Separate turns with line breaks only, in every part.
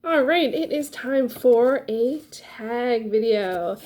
All right, it is time for a tag video.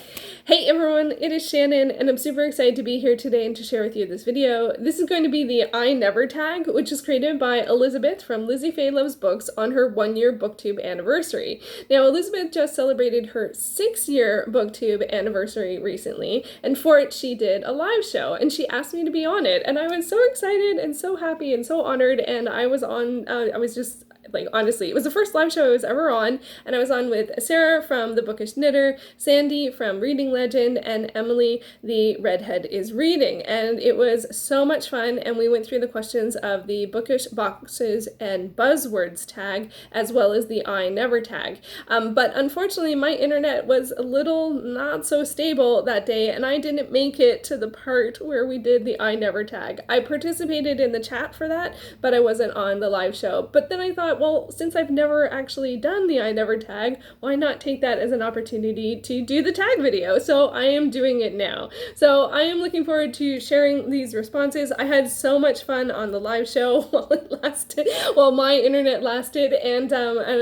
Hey everyone, it is Shannon, and I'm super excited to be here today and to share with you this video. This is going to be the I Never tag, which is created by Elizabeth from LizzieFayeLovesBooks on her 1-year booktube anniversary. Now, Elizabeth just celebrated her 6-year booktube anniversary recently, and for it she did a live show, and she asked me to be on it, and I was so excited and so happy and so honored, and I was just like, honestly, it was the first live show I was ever on, and I was on with Sarah from The Bookish Knitter, Sandy from Reading Legend, and Emily, the Redhead is Reading, and it was so much fun, and we went through the questions of the Bookish Boxes and Buzzwords tag, as well as the I Never tag. But unfortunately, my internet was a little not so stable that day, and I didn't make it to the part where we did the I Never tag. I participated in the chat for that, but I wasn't on the live show. But then I thought, well, since I've never actually done the I Never tag, why not take that as an opportunity to do the tag video? So I am doing it now. So I am looking forward to sharing these responses. I had so much fun on the live show while it lasted, while my internet lasted, and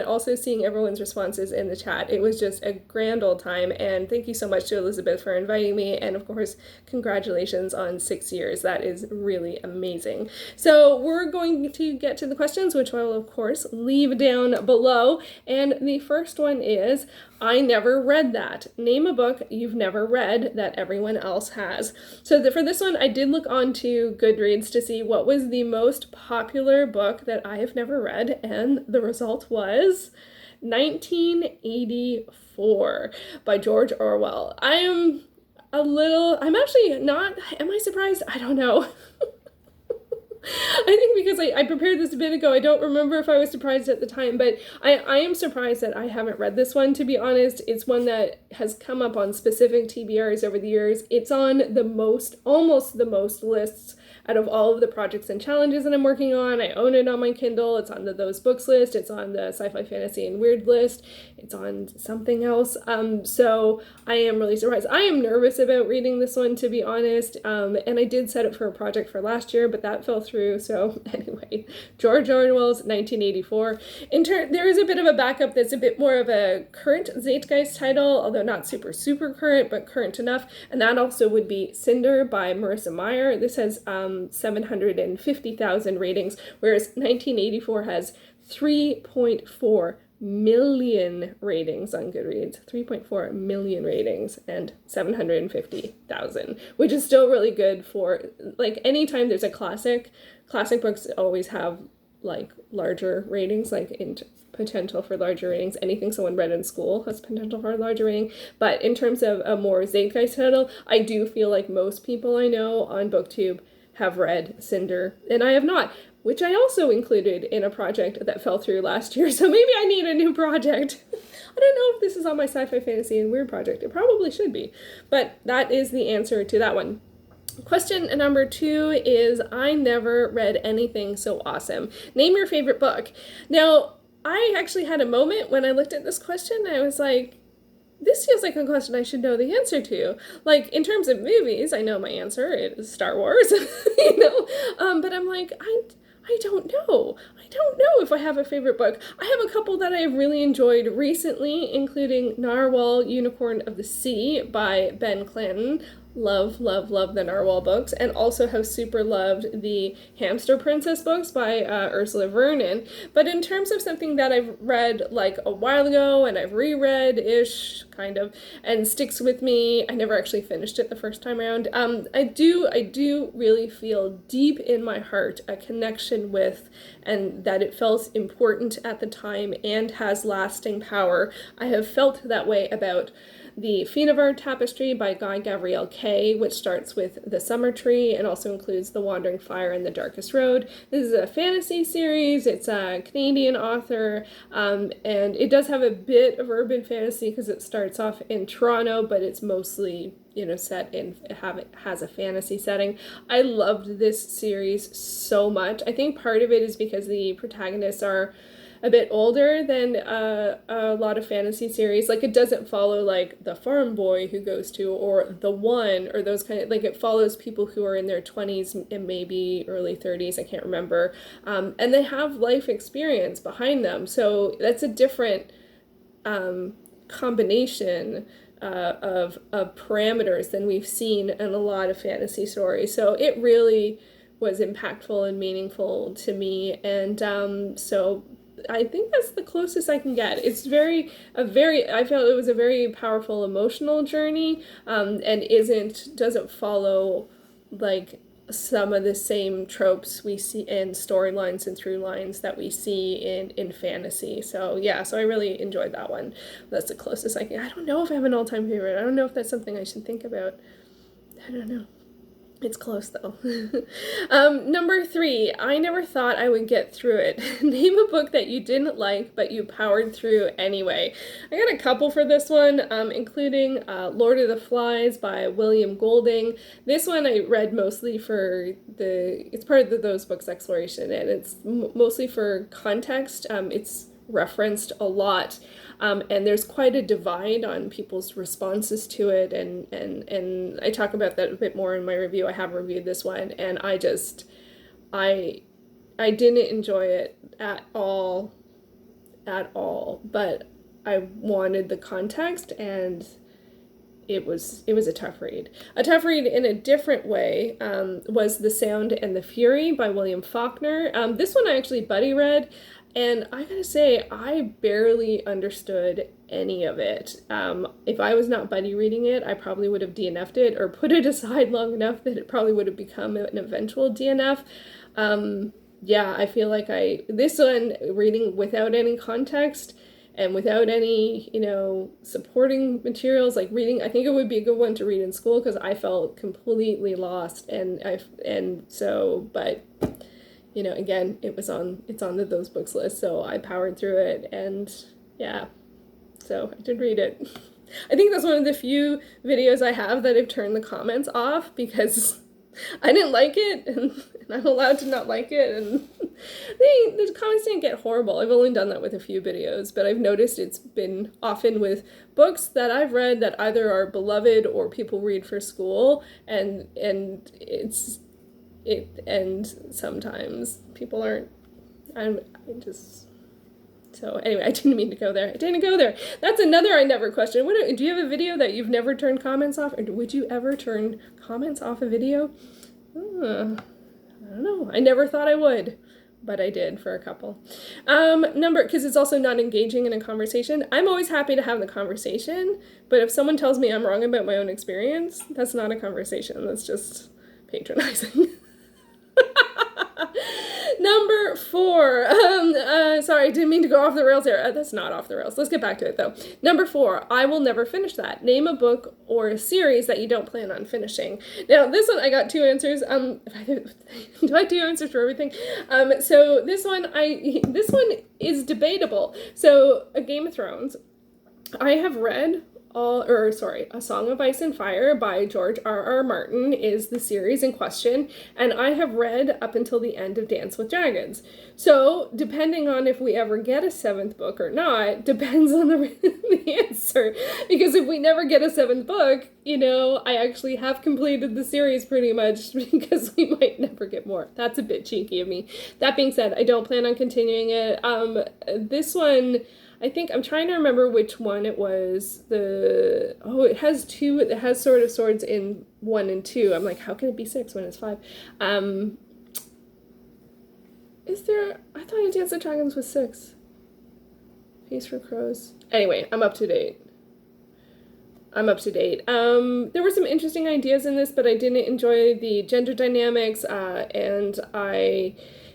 also seeing everyone's responses in the chat. It was just a grand old time, and thank you so much to Elizabeth for inviting me, and of course, congratulations on 6 years. That is really amazing. So we're going to get to the questions, which I will, of course, leave down below. And the first one is, I never read that. Name a book you've never read that everyone else has. So for this one, I did look onto Goodreads to see what was the most popular book that I have never read, and the result was 1984 by George Orwell. I'm actually not, am I surprised? I don't know. I think because I prepared this a bit ago, I don't remember if I was surprised at the time, but I am surprised that I haven't read this one, to be honest. It's one that has come up on specific TBRs over the years. It's on almost the most lists out of all of the projects and challenges that I'm working on. I own it on my Kindle. It's on those books list. It's on the sci-fi, fantasy, and weird list. It's on something else. So I am really surprised. I am nervous about reading this one, to be honest. And I did set it for a project for last year, but that fell through. So anyway, George Orwell's 1984. There is a bit of a backup that's a bit more of a current Zeitgeist title, although not super current, but current enough. And that also would be Cinder by Marissa Meyer. This has 750,000 ratings, whereas 1984 has 3.4 million ratings on Goodreads, 3.4 million ratings and 750,000, which is still really good for, like, anytime there's a classic books always have like larger ratings, like in potential for larger ratings. Anything someone read in school has potential for a larger rating. But in terms of a more Zeitgeist title, I do feel like most people I know on BookTube have read Cinder, and I have not, which I also included in a project that fell through last year, so maybe I need a new project. I don't know if this is on my sci-fi, fantasy, and weird project. It probably should be, but that is the answer to that one. Question number 2 is, I never read anything so awesome. Name your favorite book. Now, I actually had a moment when I looked at this question, I was like, this feels like a question I should know the answer to. Like, in terms of movies, I know my answer. It is Star Wars, you know? But I'm like, I don't know. I don't know if I have a favorite book. I have a couple that I've really enjoyed recently, including Narwhal, Unicorn of the Sea by Ben Clanton. Love the Narwhal books, and also have super loved the Hamster Princess books by Ursula Vernon. But in terms of something that I've read like a while ago and I've reread-ish, kind of, and sticks with me, I never actually finished it the first time around, I do really feel deep in my heart a connection with, and that it felt important at the time and has lasting power. I have felt that way about the Finavar Tapestry by Guy Gavriel Kay, which starts with The Summer Tree and also includes The Wandering Fire and The Darkest Road. This is a fantasy series. It's a Canadian author, and it does have a bit of urban fantasy because it starts off in Toronto, but it's mostly, you know, set in, it has a fantasy setting. I loved this series so much. I think part of it is because the protagonists are a bit older than a lot of fantasy series. Like, it doesn't follow like the farm boy who goes to, or the one, or those kind of, like, it follows people who are in their 20s and maybe early 30s, I can't remember, and they have life experience behind them, so that's a different combination of parameters than we've seen in a lot of fantasy stories. So it really was impactful and meaningful to me, and so I think that's the closest I can get. It's I felt it was a very powerful emotional journey, and doesn't follow like some of the same tropes we see in storylines and through lines that we see in fantasy. So yeah, so I really enjoyed that one. That's the closest I can. I don't know if I have an all-time favorite. I don't know if that's something I should think about. I don't know. It's close though. Number 3, I never thought I would get through it. Name a book that you didn't like, but you powered through anyway. I got a couple for this one, including Lord of the Flies by William Golding. This one I read mostly for it's part of the Those Books exploration, and it's mostly for context. It's referenced a lot. And there's quite a divide on people's responses to it, and I talk about that a bit more in my review. I have reviewed this one, and I didn't enjoy it at all, but I wanted the context, and it was a tough read. A tough read in a different way was The Sound and the Fury by William Faulkner. This one I actually buddy read. And I gotta say, I barely understood any of it. If I was not buddy reading it, I probably would have DNF'd it or put it aside long enough that it probably would have become an eventual DNF. Yeah, I feel like this one, reading without any context and without any, supporting materials, like reading, I think it would be a good one to read in school because I felt completely lost. But again, it's on the Those Books list, so I powered through it, and yeah, so I did read it. I think that's one of the few videos I have that I've turned the comments off because I didn't like it, and I'm allowed to not like it, and the comments didn't get horrible. I've only done that with a few videos, but I've noticed it's been often with books that I've read that either are beloved or people read for school, and sometimes people aren't. So anyway, I didn't mean to go there. That's another I never questioned. Do you have a video that you've never turned comments off, or would you ever turn comments off a video? I don't know. I never thought I would, but I did for a couple. Because it's also not engaging in a conversation. I'm always happy to have the conversation, but if someone tells me I'm wrong about my own experience, that's not a conversation. That's just patronizing. Number 4. Sorry, I didn't mean to go off the rails there. That's not off the rails. Let's get back to it, though. Number 4, I will never finish that. Name a book or a series that you don't plan on finishing. Now, this one, I got 2 answers. Do I have 2 answers for everything? So this one is debatable. So, A Game of Thrones, I have read A Song of Ice and Fire by George R.R. Martin is the series in question, and I have read up until the end of Dance with Dragons. So, depending on if we ever get a 7th book or not, depends on the answer. Because if we never get a 7th book, I actually have completed the series pretty much, because we might never get more. That's a bit cheeky of me. That being said, I don't plan on continuing it. This one, I think I'm trying to remember which one it was. It has 2. It has Sword of Swords in 1 and 2. I'm like, how can it be 6 when it's 5? I thought Dance with Dragons was 6. Feast for Crows. Anyway, I'm up to date. There were some interesting ideas in this, but I didn't enjoy the gender dynamics, and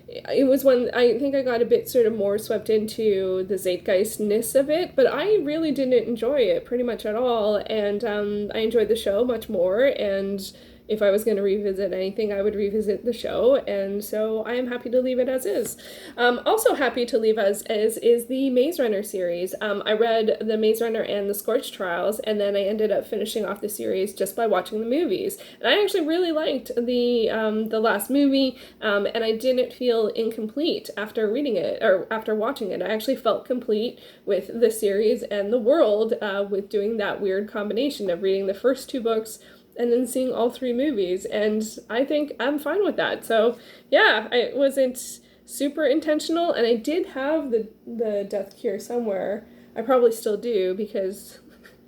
it was one, I think I got a bit sort of more swept into the zeitgeistness of it, but I really didn't enjoy it pretty much at all, and I enjoyed the show much more, and if I was going to revisit anything, I would revisit the show, and so I am happy to leave it as is. Also happy to leave as is the Maze Runner series. I read the Maze Runner and the Scorch Trials, and then I ended up finishing off the series just by watching the movies. And I actually really liked the last movie, and I didn't feel incomplete after reading it, or after watching it. I actually felt complete with the series and the world, with doing that weird combination of reading the first 2 books and then seeing all 3 movies, and I think I'm fine with that. So yeah, it wasn't super intentional, and I did have the Death Cure somewhere. I probably still do, because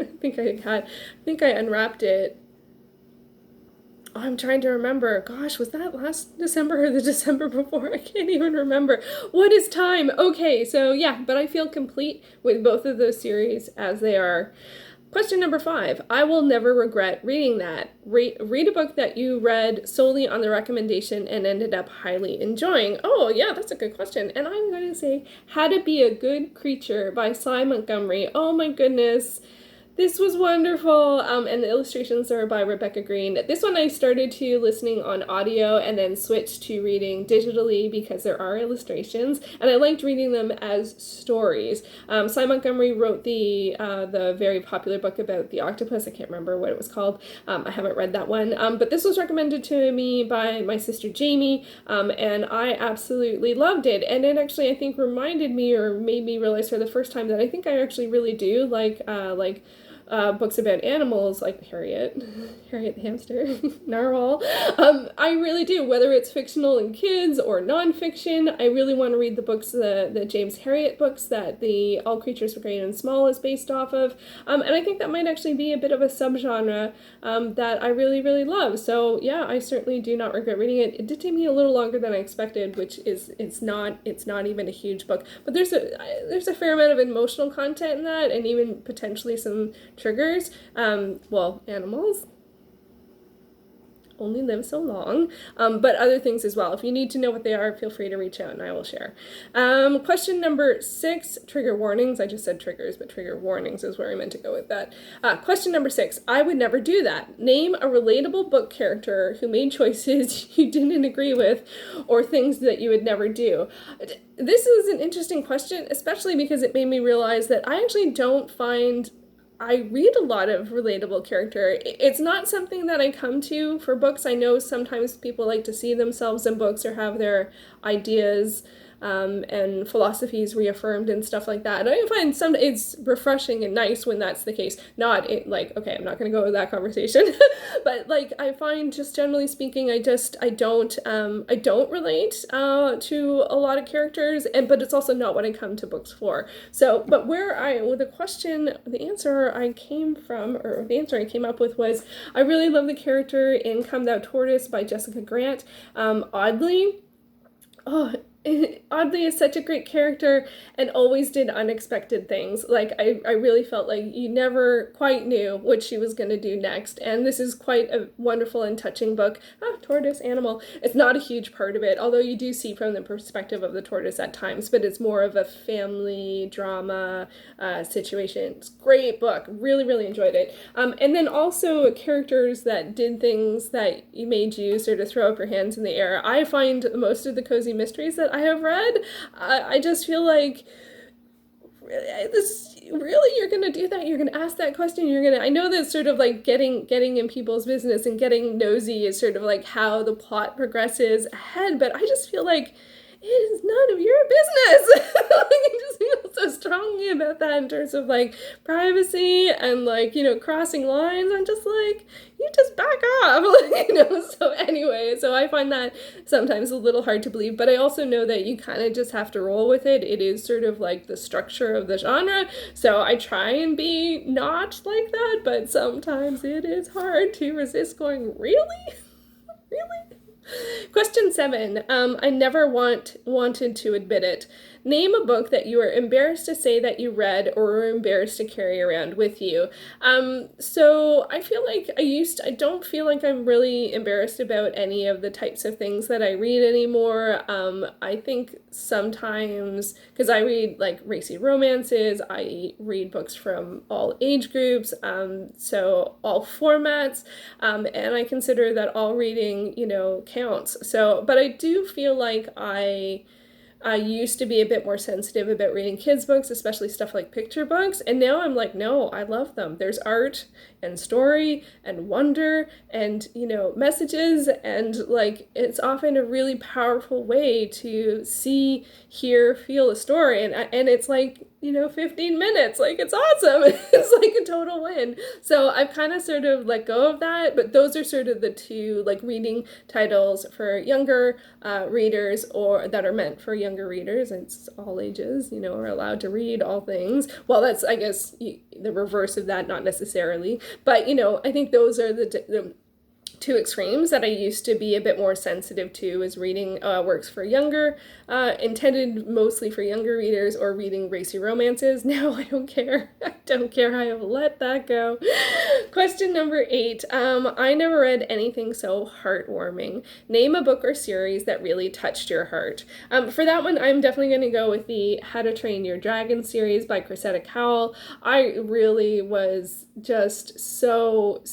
I think I unwrapped it. Oh, I'm trying to remember. Gosh, was that last December or the December before? I can't even remember. What is time? Okay, so yeah, but I feel complete with both of those series as they are. Question number 5. I will never regret reading that. Read a book that you read solely on the recommendation and ended up highly enjoying. Oh, yeah, that's a good question. And I'm going to say How to Be a Good Creature by Cy Montgomery. Oh my goodness. This was wonderful, and the illustrations are by Rebecca Green. This one I started to listening on audio and then switched to reading digitally because there are illustrations, and I liked reading them as stories. Cy Montgomery wrote the very popular book about the octopus. I can't remember what it was called. I haven't read that one, but this was recommended to me by my sister Jamie, and I absolutely loved it. And it actually, I think, reminded me or made me realize for the first time that I think I actually really do like books about animals like Harriet the hamster, Narwhal. I really do, whether it's fictional and kids or nonfiction. I really want to read the books, the James Herriot books that the All Creatures Great and Small is based off of. And I think that might actually be a bit of a subgenre that I really, really love. So yeah, I certainly do not regret reading it. It did take me a little longer than I expected, which is, it's not even a huge book, but there's a fair amount of emotional content in that, and even potentially some triggers. Well, animals only live so long, but other things as well. If you need to know what they are, feel free to reach out and I will share. Question number 6, trigger warnings. I just said triggers, but trigger warnings is where I meant to go with that. Question number 6, I would never do that. Name a relatable book character who made choices you didn't agree with, or things that you would never do. This is an interesting question, especially because it made me realize that I actually don't find I read a lot of relatable character. It's not something that I come to for books. I know sometimes people like to see themselves in books or have their ideas and philosophies reaffirmed and stuff like that. And I find it's refreshing and nice when that's the case. Not it, like, okay, I'm not going to go with that conversation, but like I find, just generally speaking, I don't relate to a lot of characters, but it's also not what I come to books for. So, but the answer I came up with was, I really love the character in Come Thou Tortoise by Jessica Grant. Oddly is such a great character and always did unexpected things. Like, I really felt like you never quite knew what she was going to do next. And this is quite a wonderful and touching book. Tortoise, animal. It's not a huge part of it, although you do see from the perspective of the tortoise at times, but it's more of a family drama situation. It's a great book. Really, really enjoyed it. And then also characters that did things that made you sort of throw up your hands in the air. I find most of the cozy mysteries that I have read, I just feel like you're gonna do that, you're gonna ask that question, I know that sort of like getting in people's business and getting nosy is sort of like how the plot progresses ahead, but I just feel like it is none of your business. I just feel so strongly about that in terms of like privacy and like, crossing lines. I'm just like, you just back off, so anyway, so I find that sometimes a little hard to believe, but I also know that you kind of just have to roll with it. It is sort of like the structure of the genre, so I try and be not like that, but sometimes it is hard to resist going, really? Question 7. I never wanted to admit it. Name a book that you are embarrassed to say that you read or were embarrassed to carry around with you. So I feel like I don't feel like I'm really embarrassed about any of the types of things that I read anymore. I think sometimes, because I read like racy romances, I read books from all age groups, so all formats, and I consider that all reading, counts. So, but I do feel like I used to be a bit more sensitive about reading kids' books, especially stuff like picture books, and now I'm like, no, I love them. There's art and story and wonder and, messages, and like, it's often a really powerful way to see, hear, feel a story, and it's like, 15 minutes. Like, it's awesome. It's like a total win. So I've kind of sort of let go of that, but those are sort of the two like reading titles for younger readers, or that are meant for younger readers. It's all ages, are allowed to read all things. Well, that's, I guess, the reverse of that, not necessarily. But, I think those are the two extremes that I used to be a bit more sensitive to, is reading works for younger, intended mostly for younger readers, or reading racy romances. Now I don't care. I don't care. I have let that go. Question number 8. I never read anything so heartwarming. Name a book or series that really touched your heart. For that one, I'm definitely going to go with the How to Train Your Dragon series by Cressida Cowell. I really was just so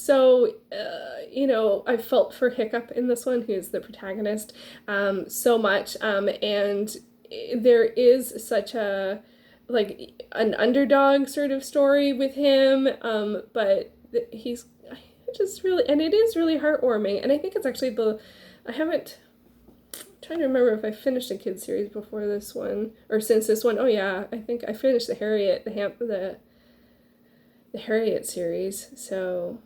I felt for Hiccup in this one, who's the protagonist, so much, and there is such an underdog sort of story with him, but he's just really, and it is really heartwarming, and I think it's actually I'm trying to remember if I finished a kids series before this one, or since this one. Oh yeah, I think I finished the Harriet series, so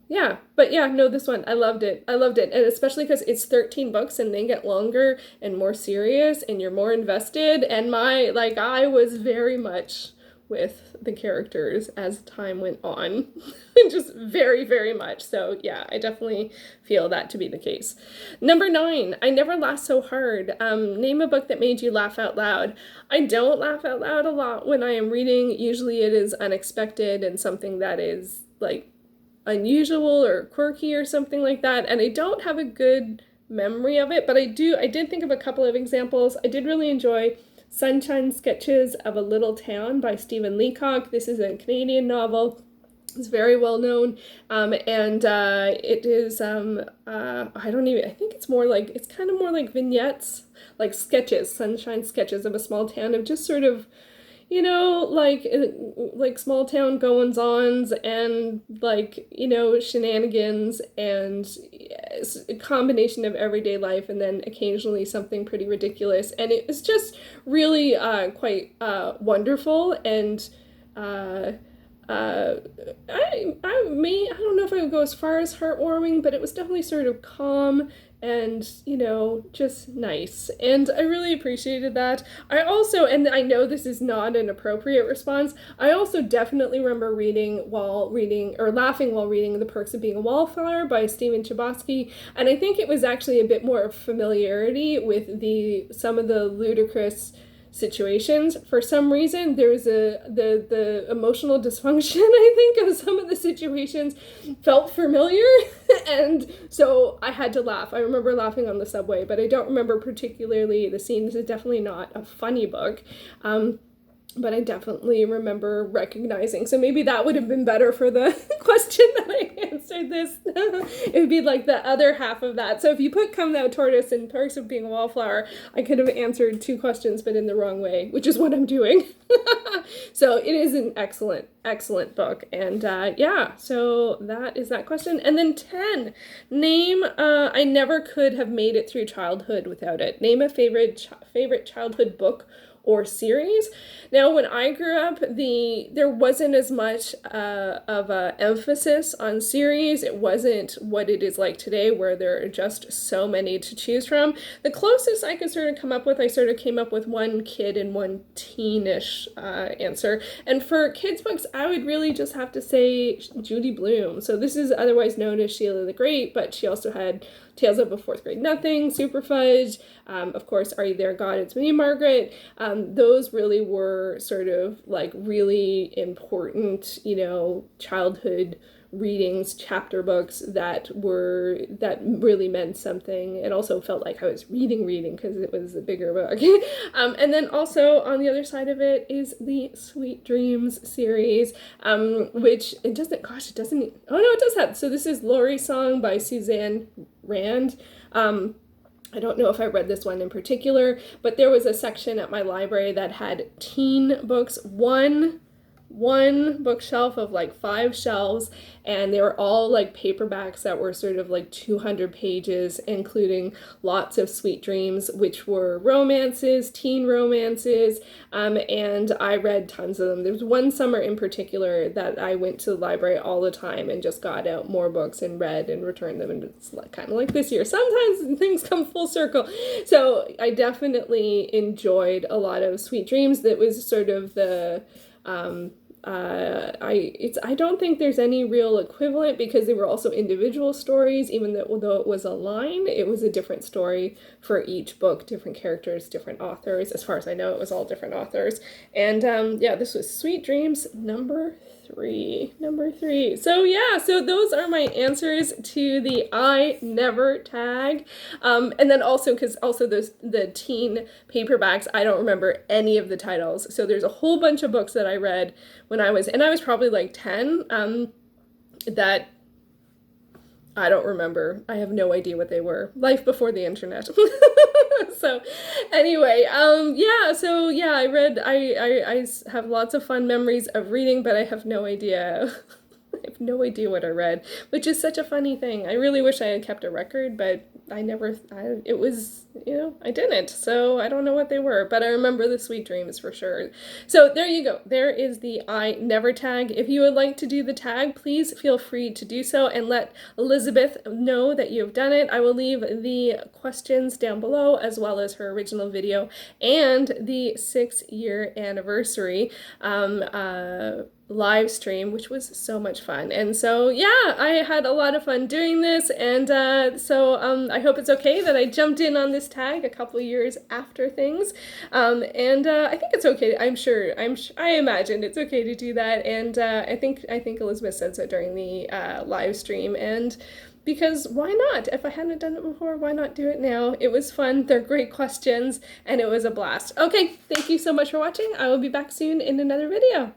yeah, but yeah, no, this one, I loved it, and especially because it's 13 books, and they get longer and more serious, and you're more invested, and I was very much with the characters as time went on, just very, very much, so yeah, I definitely feel that to be the case. Number 9, I never laughed so hard. Name a book that made you laugh out loud. I don't laugh out loud a lot when I am reading. Usually it is unexpected and something that is, unusual or quirky or something like that, and I don't have a good memory of it, but I did think of a couple of examples. I did really enjoy Sunshine Sketches of a Little Town by Stephen Leacock. This is a Canadian novel. It's very well known, and it is, I think it's kind of more like vignettes, like sketches, sunshine sketches of a small town, of just sort of, like small town goings-ons, and shenanigans, and a combination of everyday life, and then occasionally something pretty ridiculous, and it was just really quite wonderful, and I don't know if I would go as far as heartwarming, but it was definitely sort of calm and, just nice. And I really appreciated that. I also, and I know this is not an appropriate response, I also definitely remember laughing while reading The Perks of Being a Wallflower by Stephen Chbosky. And I think it was actually a bit more familiarity with some of the ludicrous situations. For some reason, there's the emotional dysfunction, I think, of some of the situations felt familiar, and so I had to laugh. I remember laughing on the subway, but I don't remember particularly the scene. This is definitely not a funny book, but I definitely remember recognizing. So maybe that would have been better for the question that I answered this. It would be like the other half of that. So if you put Come Thou Tortoise and Perks of Being a Wallflower, I could have answered 2 questions, but in the wrong way, which is what I'm doing. So it is an excellent, excellent book. And yeah, so that is that question. And then 10, name, I never could have made it through childhood without it. Name a favorite childhood book or series. Now, when I grew up, there wasn't as much of a emphasis on series. It wasn't what it is like today, where there are just so many to choose from. The closest I could sort of come up with, I sort of came up with one kid and one teenish answer. And for kids' books, I would really just have to say Judy Blume. So this is otherwise known as Sheila the Great, but she also had Tales of a Fourth Grade Nothing, Super Fudge, of course, Are You There, God? It's Me, Margaret. Those really were sort of like really important, childhood readings, chapter books that really meant something. It also felt like I was reading because it was a bigger book. And then also on the other side of it is the Sweet Dreams series, which it doesn't have. So this is Laurie's Song by Suzanne Rand. I don't know if I read this one in particular, but there was a section at my library that had teen books. One one bookshelf of like 5 shelves, and they were all like paperbacks that were sort of like 200 pages, including lots of Sweet Dreams, which were romances, teen romances, and I read tons of them. There was one summer in particular that I went to the library all the time and just got out more books and read and returned them, and it's like, kind of like this year. Sometimes things come full circle. So I definitely enjoyed a lot of Sweet Dreams. That was sort of the I don't think there's any real equivalent, because they were also individual stories. Even though it was a line, it was a different story for each book, different characters, different authors. As far as I know, it was all different authors. And yeah, this was Sweet Dreams number 3. So yeah, so those are my answers to the I never tag. And then also, because also the teen paperbacks, I don't remember any of the titles. So there's a whole bunch of books that I read when I was probably like 10, that I don't remember. I have no idea what they were. Life before the internet. So anyway, yeah, I have lots of fun memories of reading, but I have no idea. I have no idea what I read, which is such a funny thing. I really wish I had kept a record, but I didn't. So I don't know what they were, but I remember the Sweet Dreams for sure. So there you go. There is the I never tag. If you would like to do the tag, please feel free to do so and let Elizabeth know that you have done it. I will leave the questions down below, as well as her original video and the 6-year anniversary live stream, which was so much fun. And so yeah, I had a lot of fun doing this, and so I hope it's okay that I jumped in on this tag a couple of years after things, and I think it's okay. I imagine it's okay to do that, and I think Elizabeth said so during the live stream, and because why not? If I hadn't done it before, why not do it now? It was fun. They're great questions, and it was a blast. Okay, thank you so much for watching. I will be back soon in another video.